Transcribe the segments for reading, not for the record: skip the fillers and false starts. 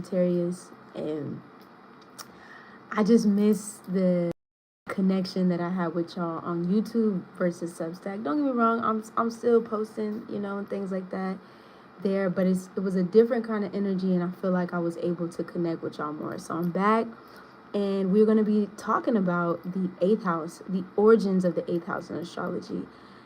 Sagittarius, and I just miss the connection that I had with y'all on YouTube versus Substack. Don't get me wrong, I'm still posting, and things like that there, but it was a different kind of energy, and I feel like I was able to connect with y'all more. So I'm back, and we're going to be talking about the 8th house, the origins of the 8th house in astrology.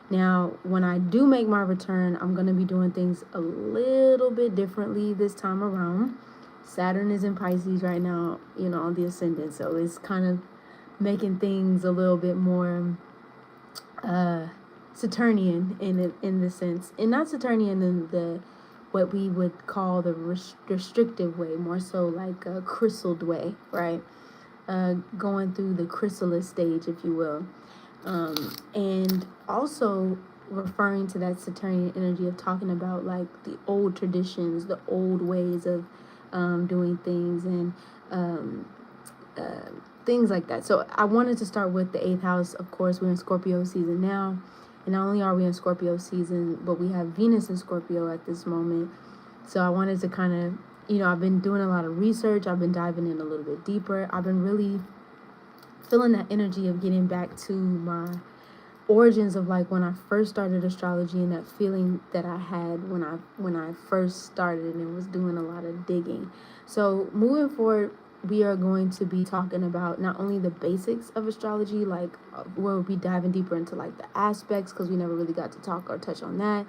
Now, when I do make my return, I'm going to be doing things a little bit differently this time around. Saturn is in Pisces right now, on the ascendant, so it's kind of making things a little bit more Saturnian in the sense, and not Saturnian in the what we would call the restrictive way, more so like a chrysalid way, right? Going through the chrysalis stage, if you will, and also referring to that Saturnian energy of talking about like the old traditions, the old ways of doing things, and things like that. So I wanted to start with the 8th house. Of course, we're in Scorpio season now. And not only are we in Scorpio season, but we have Venus in Scorpio at this moment. So I wanted to kind of, I've been doing a lot of research. I've been diving in a little bit deeper. I've been really feeling that energy of getting back to my origins of like when I first started astrology, and that feeling that I had when I first started and was doing a lot of digging. So moving forward, we are going to be talking about not only the basics of astrology, like we'll be diving deeper into like the aspects, because we never really got to talk or touch on that,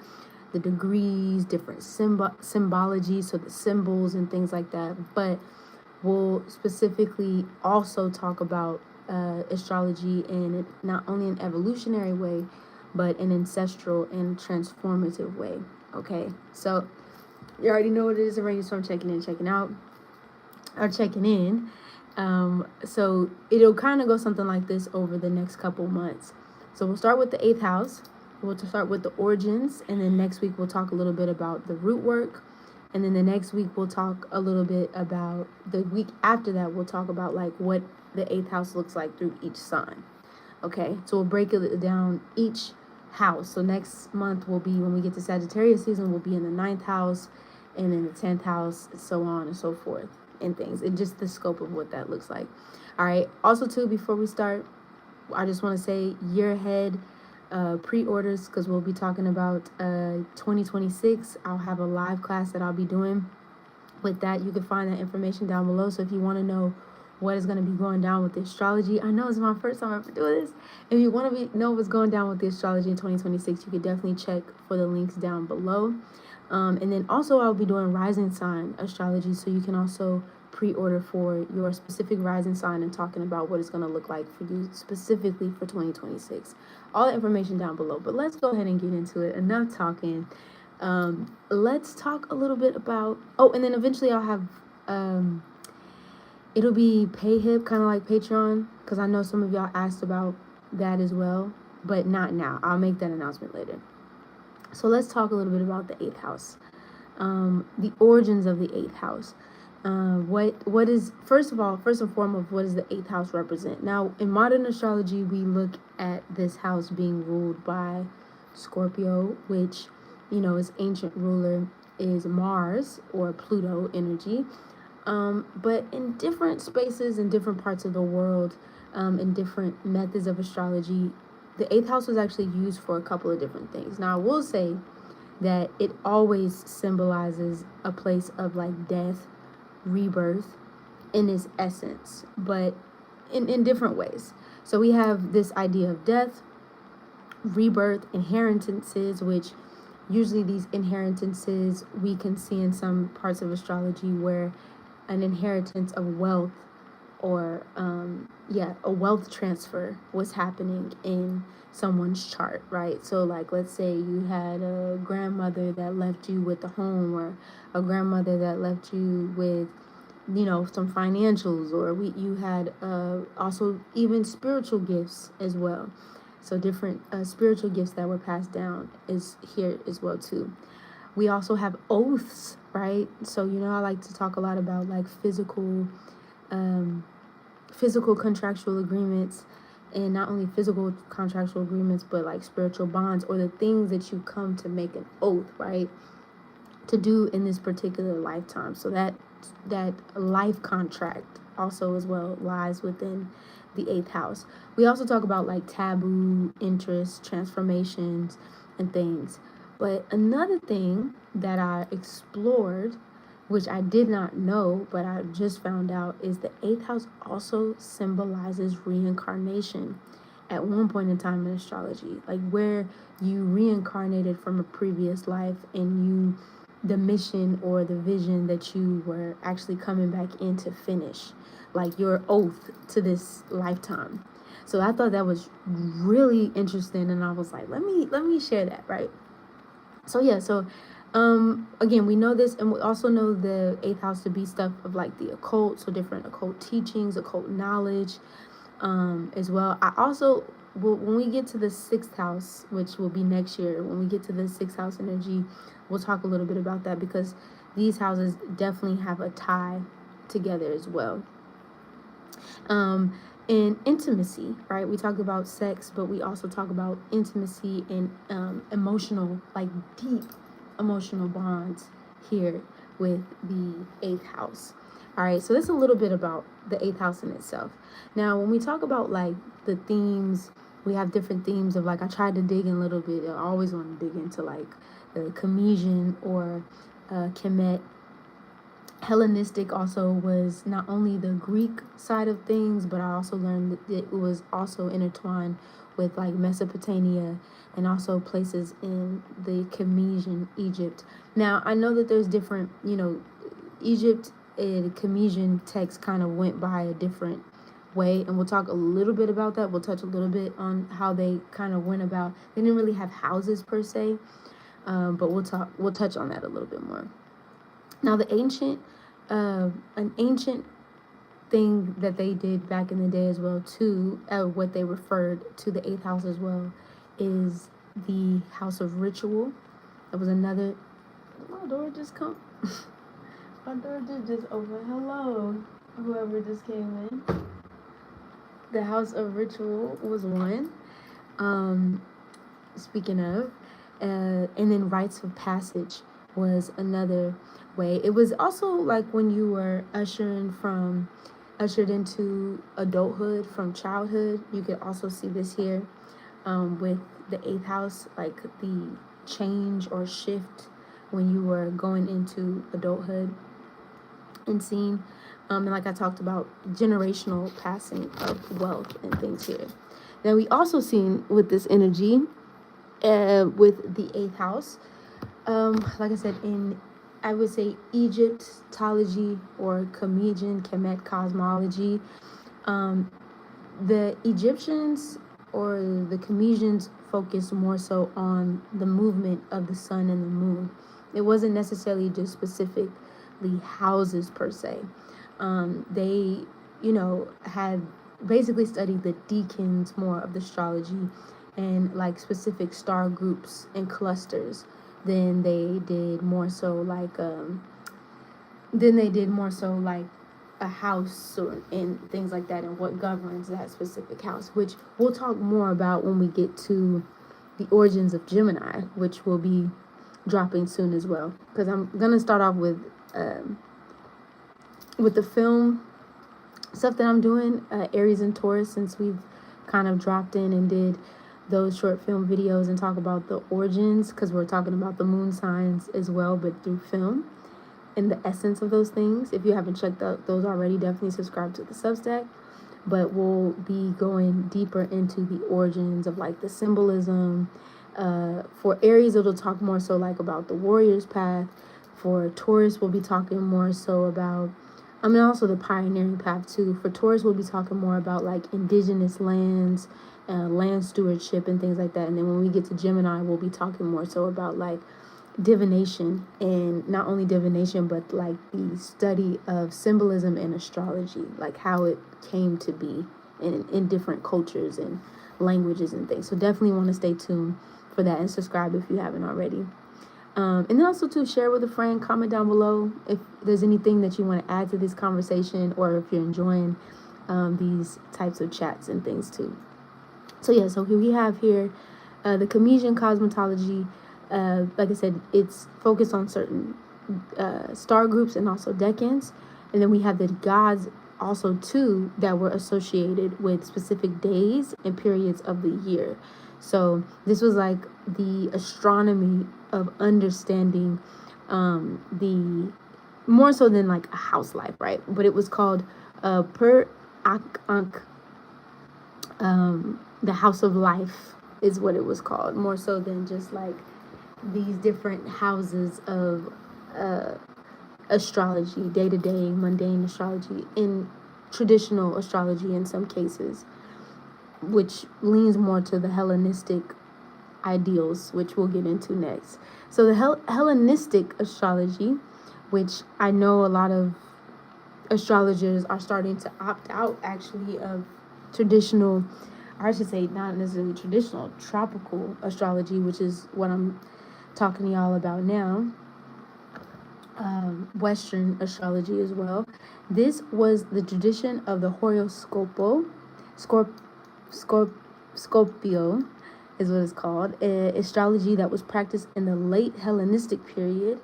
the degrees, different symbology, so the symbols and things like that. But we'll specifically also talk about astrology in not only an evolutionary way, but an ancestral and transformative way. Okay, so you already know what it is already, so I'm checking in, checking out, or checking in. So it'll kind of go something like this over the next couple months. So we'll start with the 8th house. We'll start with the origins, and then next week we'll talk a little bit about the root work, and then the next week we'll talk a little bit about, the week after that we'll talk about like what the 8th house looks like through each sign. Okay, so we'll break it down each house. So next month will be, when we get to Sagittarius season, we'll be in the 9th house, and then the 10th house, so on and so forth, and things, and just the scope of what that looks like. All right, also too, before we start, I just want to say year ahead pre-orders, because we'll be talking about 2026. I'll have a live class that I'll be doing with that. You can find that information down below. So if you want to know what is going to be going down with the astrology, I know it's my first time ever doing this. If you want to know what's going down with the astrology in 2026, you can definitely check for the links down below. And then also I'll be doing rising sign astrology, so you can also pre-order for your specific rising sign and talking about what it's going to look like for you specifically for 2026. All the information down below. But let's go ahead and get into it. Enough talking. Let's talk a little bit about, and then eventually I'll have it'll be PayHip, kind of like Patreon, because I know some of y'all asked about that as well, but not now. I'll make that announcement later. So let's talk a little bit about the 8th house, the origins of the 8th house. What is, first and foremost, what does the 8th house represent? Now, in modern astrology, we look at this house being ruled by Scorpio, which, its ancient ruler is Mars or Pluto energy. But in different spaces, in different parts of the world, in different methods of astrology, the 8th house was actually used for a couple of different things. Now, I will say that it always symbolizes a place of like death, rebirth in its essence, but in different ways. So we have this idea of death, rebirth, inheritances, which usually these inheritances we can see in some parts of astrology where an inheritance of wealth or a wealth transfer was happening in someone's chart, right? So like, let's say you had a grandmother that left you with a home, or a grandmother that left you with, some financials, or you had also even spiritual gifts as well. So different spiritual gifts that were passed down is here as well too. We also have oaths, right? So, I like to talk a lot about like physical contractual agreements, and not only physical contractual agreements, but like spiritual bonds, or the things that you come to make an oath, right, to do in this particular lifetime. So that life contract also as well lies within the eighth house. We also talk about like taboo interests, transformations, and things. But another thing that I explored, which I did not know, but I just found out, is the eighth house also symbolizes reincarnation at one point in time in astrology, like where you reincarnated from a previous life and the mission or the vision that you were actually coming back in to finish, like your oath to this lifetime. So I thought that was really interesting, and I was like, let me share that, right? So yeah, so again, we know this, and we also know the eighth house to be stuff of like the occult, so different occult teachings, occult knowledge, as well. I also when we get to the sixth house, which will be next year, when we get to the sixth house energy, we'll talk a little bit about that, because these houses definitely have a tie together as well. And intimacy, right? We talk about sex, but we also talk about intimacy and emotional, like deep emotional bonds here with the eighth house. All right, so that's a little bit about the eighth house in itself. Now, when we talk about like the themes, we have different themes of like, I tried to dig in a little bit. I always want to dig into like the Comesian or Kemet. Hellenistic also was not only the Greek side of things, but I also learned that it was also intertwined with like Mesopotamia and also places in the Comesian Egypt. Now, I know that there's different, Egypt and Comesian text kind of went by a different way, and we'll talk a little bit about that. We'll touch a little bit on how they kind of went about. They didn't really have houses per se, but we'll touch on that a little bit more. Now, an ancient thing that they did back in the day as well too, what they referred to the eighth house as well, is the house of ritual. That was another. My door just come. My door did just open. Hello, whoever just came in. The house of ritual was one. Speaking of, and then rites of passage was another way. It was also like when you were ushered into adulthood from childhood. You could also see this here with the eighth house, like the change or shift when you were going into adulthood and seeing, and like I talked about, generational passing of wealth and things here. Now we also seen with this energy with the eighth house, like I said, I would say Egyptology or Comesian Kemet cosmology, the Egyptians or the Comesians focused more so on the movement of the sun and the moon. It wasn't necessarily just specifically houses per se. They, had basically studied the decans more of the astrology and like specific star groups and clusters than they did more so like a house and things like that, and what governs that specific house, which we'll talk more about when we get to the origins of Gemini, which will be dropping soon as well, because I'm gonna start off with the film stuff that I'm doing, Aries and Taurus, since we've kind of dropped in and did those short film videos and talk about the origins, because we're talking about the moon signs as well, but through film and the essence of those things. If you haven't checked out those already, definitely subscribe to the Substack. But we'll be going deeper into the origins of like the symbolism. For Aries, it'll talk more so like about the warrior's path. For Taurus, we'll be talking more so about, also the pioneering path too. For Taurus, we'll be talking more about like indigenous lands, land stewardship and things like that. And then when we get to Gemini, we'll be talking more so about like divination, and not only divination, but like the study of symbolism and astrology, like how it came to be in different cultures and languages and things. So definitely want to stay tuned for that and subscribe if you haven't already. And then also to share with a friend, comment down below if there's anything that you want to add to this conversation, or if you're enjoying these types of chats and things too. So yeah, so here we have the Comesian cosmetology. Like I said, it's focused on certain star groups and also decans. And then we have the gods also too that were associated with specific days and periods of the year. So this was like the astronomy of understanding the more so than like a house life, right? But it was called per Ankh, the house of life is what it was called, more so than just like these different houses of uh, astrology, day to day, mundane astrology, in traditional astrology in some cases, which leans more to the Hellenistic ideals, which we'll get into next. So the Hellenistic astrology, which I know a lot of astrologers are starting to opt out actually of traditional, or I should say not necessarily traditional, tropical astrology, which is what I'm talking to y'all about now. Western astrology as well. This was the tradition of the horoscopo, Scorpio is what it's called, astrology that was practiced in the late Hellenistic period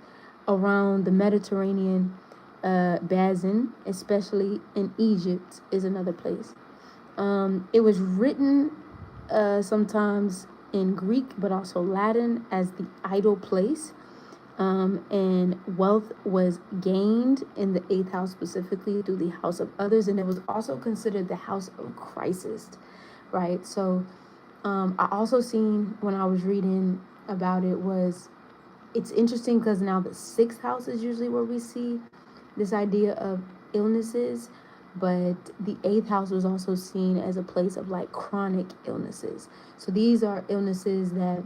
around the Mediterranean basin, especially in Egypt is another place. It was written sometimes in Greek, but also Latin as the idle place. And wealth was gained in the eighth house, specifically through the house of others, and it was also considered the house of crisis, right? So I also seen when I was reading about it was, it's interesting because now the sixth house is usually where we see this idea of illnesses, but the eighth house was also seen as a place of like chronic illnesses. So these are illnesses that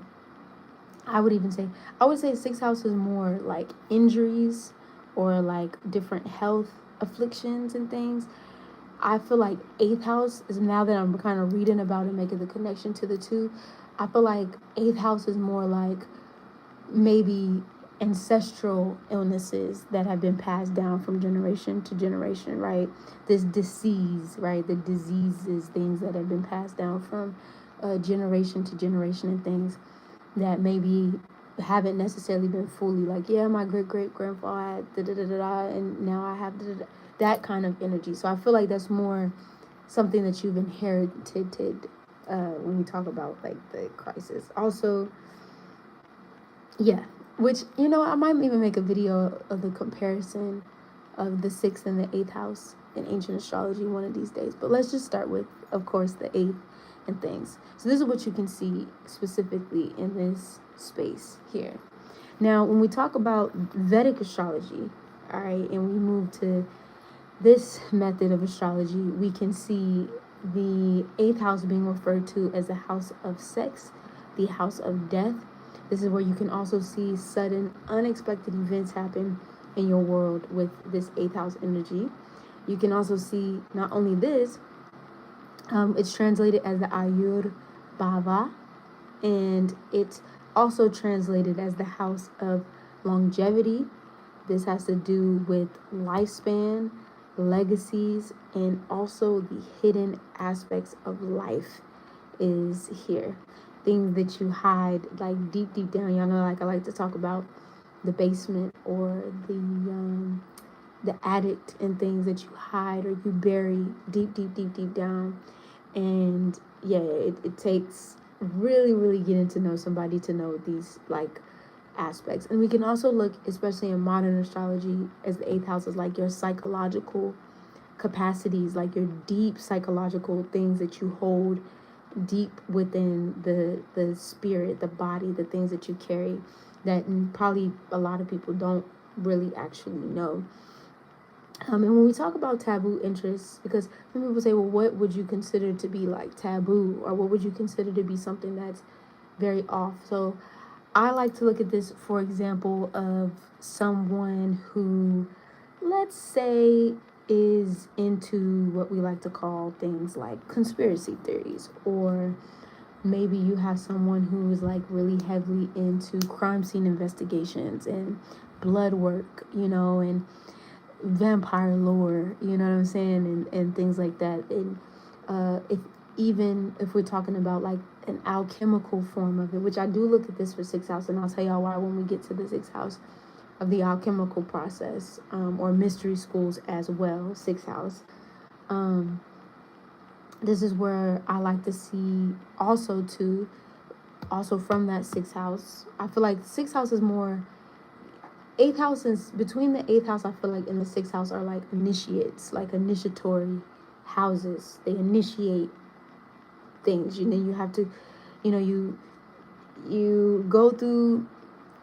I would say sixth house is more like injuries or like different health afflictions and things. I feel like eighth house is, now that I'm kind of reading about it, making the connection to the two, I feel like eighth house is more like maybe ancestral illnesses that have been passed down from generation to generation, right? This disease, right? The diseases, things that have been passed down from generation to generation, and things that maybe haven't necessarily been fully like, yeah, my great great grandfather had da da da da da, and now I have da da da, that kind of energy. So I feel like that's more something that you've inherited when we talk about like the crisis. Also, yeah, which, you know, I might even make a video of the comparison of the sixth and the eighth house in ancient astrology one of these days. But let's just start with, of course, the eighth and things. So this is what you can see specifically in this space here. Now, when we talk about Vedic astrology, all right, and we move to this method of astrology, we can see the eighth house being referred to as the house of sex, the house of death. This is where you can also see sudden, unexpected events happen in your world with this eighth house energy. You can also see not only this, it's translated as the Ayur Bhava, and it's also translated as the house of longevity. This has to do with lifespan, legacies, and also the hidden aspects of life is here. Things that you hide like deep down. Y'all know, like I like to talk about the basement or the attic, and things that you hide or you bury deep down. And yeah, it takes really getting to know somebody to know these like aspects. And we can also look, especially in modern astrology, as the eighth house is like your psychological capacities, like your deep psychological things that you hold deep within the spirit, the body, the things that you carry that probably a lot of people don't really actually know. And when we talk about taboo interests, because some people say, well, what would you consider to be like taboo, or what would you consider to be something that's very off? So I like to look at this, for example, of someone who, let's say, is into what we like to call things like conspiracy theories, or maybe you have someone who is like really heavily into crime scene investigations and blood work, you know, and vampire lore, you know what I'm saying, and things like that. And if we're talking about like an alchemical form of it, which I do look at this for sixth house, and I'll tell y'all why when we get to the sixth house. of the alchemical process, or mystery schools as well, sixth house. This is where I like to see also from that sixth house. I feel like sixth house is more, eighth house is between the eighth house. I feel like in the sixth house are like initiates, like initiatory houses. They initiate things. You have to, you go through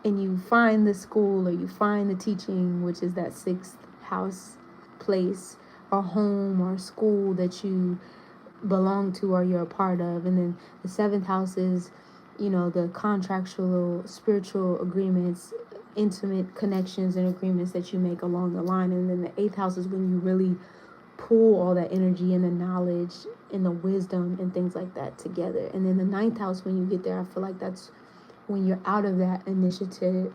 and you find the school or you find the teaching, which is that sixth house place or home or school that you belong to or you're a part of. And then the seventh house is, the contractual, spiritual agreements, intimate connections and agreements that you make along the line. And then the eighth house is when you really pull all that energy and the knowledge and the wisdom and things like that together. And then the ninth house, when you get there, I feel like that's when you're out of that initiatory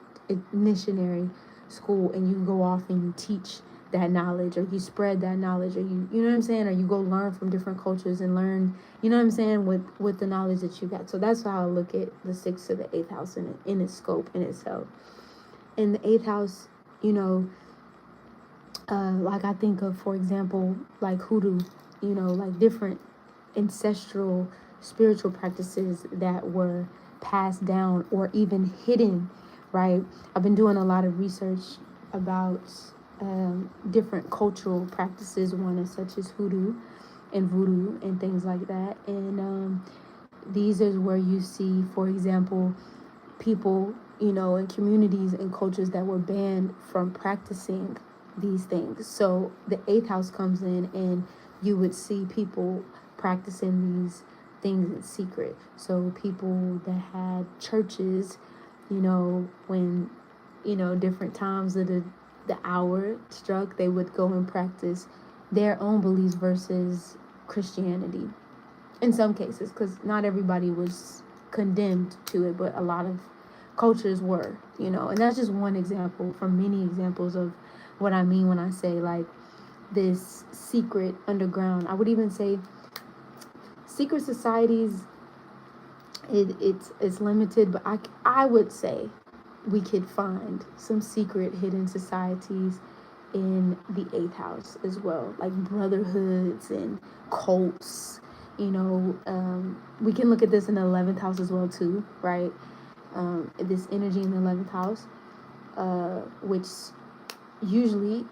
school and you go off and you teach that knowledge, or you spread that knowledge, or you know what I'm saying, or you go learn from different cultures and learn, you know what I'm saying, with the knowledge that you got. So that's how I look at the sixth to the eighth house in its scope in itself. In the eighth house, like I think of, for example, like hoodoo, like different ancestral spiritual practices that were passed down or even hidden, right? I've been doing a lot of research about different cultural practices, one is such as hoodoo and voodoo and things like that. And these is where you see, for example, people, in communities and cultures that were banned from practicing these things. So the eighth house comes in and you would see people practicing these things in secret. So people that had churches, when, different times of the hour struck, they would go and practice their own beliefs versus Christianity in some cases, because not everybody was condemned to it, but a lot of cultures were, and that's just one example from many examples of what I mean when I say like this secret underground. I would even say secret societies, it's limited, but I would say we could find some secret hidden societies in the eighth house as well, like brotherhoods and cults. We can look at this in the 11th house as well too, right? This energy in the 11th house, which usually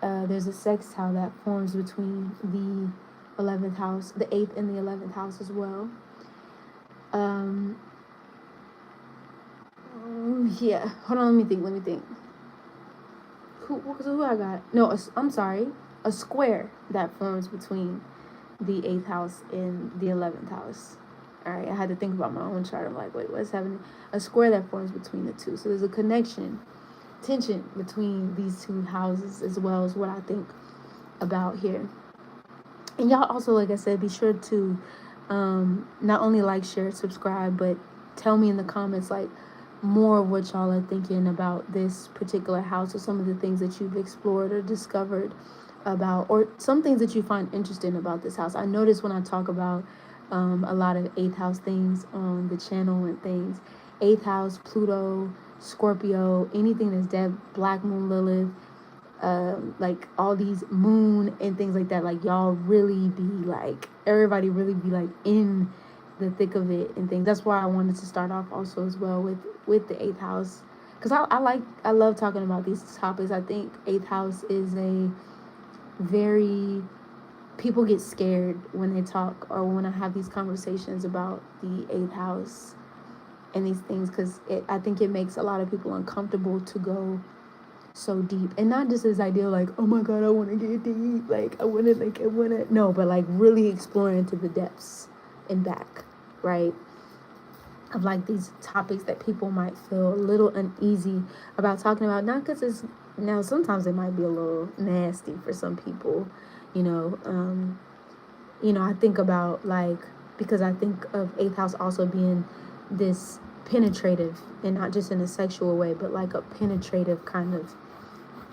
there's a sextile that forms between the 11th house, the 8th and the 11th house as well. Yeah, hold on, let me think. Who I got? No, I'm sorry, a square that forms between the 8th house and the 11th house. All right, I had to think about my own chart. I'm like, wait, what's happening? A square that forms between the two. So there's a tension between these two houses as well, as what I think about here. And y'all also, like I said, be sure to not only like, share, subscribe, but tell me in the comments like more of what y'all are thinking about this particular house, or some of the things that you've explored or discovered about, or some things that you find interesting about this house. I notice when I talk about a lot of 8th house things on the channel and things, 8th house, Pluto, Scorpio, anything that's dead, Black Moon, Lilith, like all these moon and things like that, like y'all really be like, everybody really be like in the thick of it and things. That's why I wanted to start off also as well with the 8th house, because I love talking about these topics. I think 8th house is a very, people get scared when they talk or when I have these conversations about the 8th house and these things, because I think it makes a lot of people uncomfortable to go so deep, and not just this idea like, oh my god, I want to get deep, like I want to no, but like really exploring into the depths and back, right, of like these topics that people might feel a little uneasy about talking about, not because it's, now sometimes it might be a little nasty for some people, I think about, like, because I think of 8th house also being this penetrative, and not just in a sexual way, but like a penetrative kind of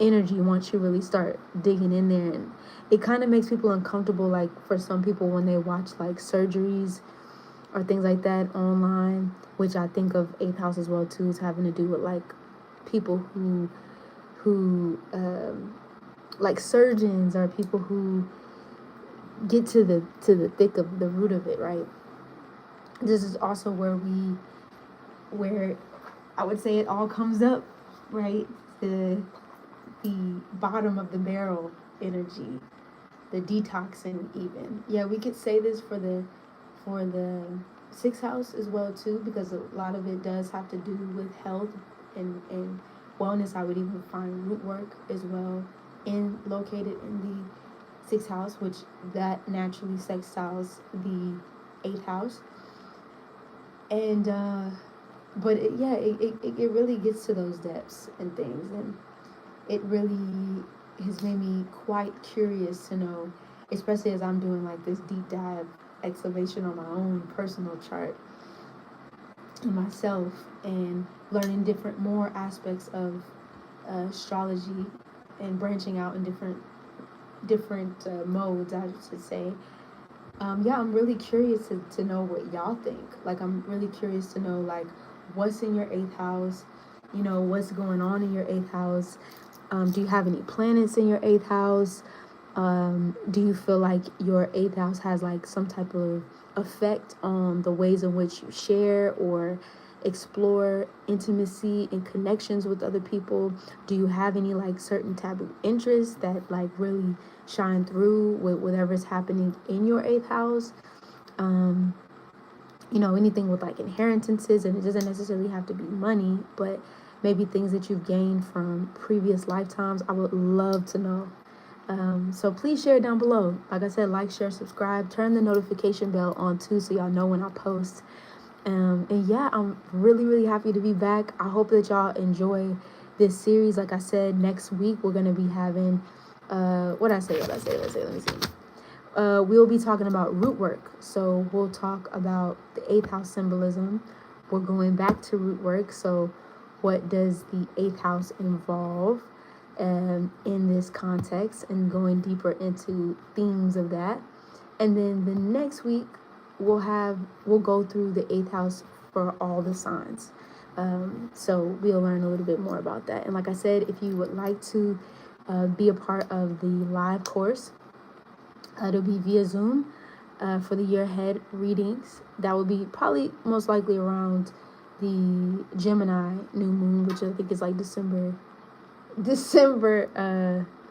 energy once you really start digging in there. And it kind of makes people uncomfortable, like for some people when they watch like surgeries or things like that online, which I think of 8th house as well too, is having to do with like people who who like surgeons or people who get to the thick of the root of it, right? This is also where I would say it all comes up, right? The bottom of the barrel energy, the detoxing even. Yeah, we could say this for the sixth house as well too, because a lot of it does have to do with health and wellness. I would even find root work as well in located in the sixth house, which that naturally sextiles the eighth house. And but it really gets to those depths and things, and it really has made me quite curious to know, especially as I'm doing like this deep dive excavation on my own personal chart and myself, and learning different more aspects of astrology and branching out in different modes, I should say. Yeah, I'm really curious to know what y'all think. Like, I'm really curious to know, like, what's in your eighth house, what's going on in your eighth house. Do you have any planets in your eighth house? Do you feel like your eighth house has like some type of effect on the ways in which you share or explore intimacy and connections with other people? Do you have any like certain taboo interests that like really shine through with whatever's happening in your eighth house? Anything with like inheritances, and it doesn't necessarily have to be money, but maybe things that you've gained from previous lifetimes. I would love to know. So please share it down below. Like I said, like, share, subscribe, turn the notification bell on too, so y'all know when I post. And yeah, I'm really, really happy to be back. I hope that y'all enjoy this series. Like I said, next week we're gonna be having what I say. Let me see. We'll be talking about root work. So we'll talk about the eighth house symbolism. We're going back to root work. So what does the eighth house involve in this context, and going deeper into themes of that. And then the next week we'll go through the eighth house for all the signs. So we'll learn a little bit more about that. And like I said, if you would like to be a part of the live course, it'll be via Zoom for the year ahead readings. That will be probably most likely around the Gemini new moon, which I think is like December,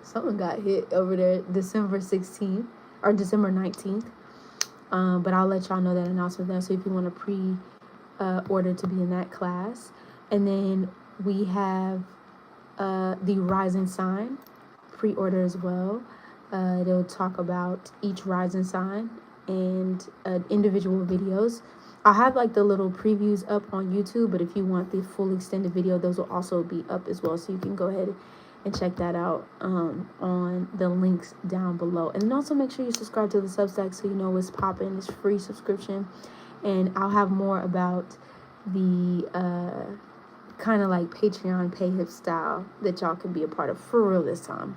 someone got hit over there, December 16th or December 19th. But I'll let y'all know that announcement there. So if you want to pre-order to be in that class. And then we have the rising sign pre-order as well. They'll talk about each rising sign and individual videos. I'll have like the little previews up on YouTube, but if you want the full extended video, those will also be up as well. So you can go ahead and check that out on the links down below. And then also make sure you subscribe to the Substack so you know what's popping. It's free subscription. And I'll have more about the kind of like Patreon pay style that y'all can be a part of for real this time.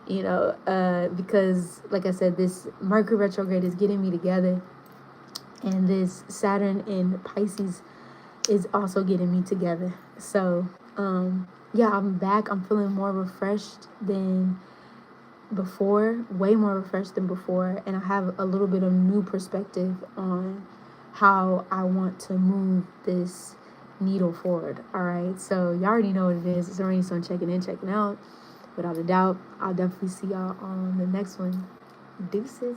Because like I said, this Mercury retrograde is getting me together. And this Saturn in Pisces is also getting me together. So, yeah, I'm back. I'm feeling more refreshed than before, way more refreshed than before. And I have a little bit of new perspective on how I want to move this needle forward. All right. So y'all already know what it is. It's already so checking in, checking out. Without a doubt, I'll definitely see y'all on the next one. Deuces.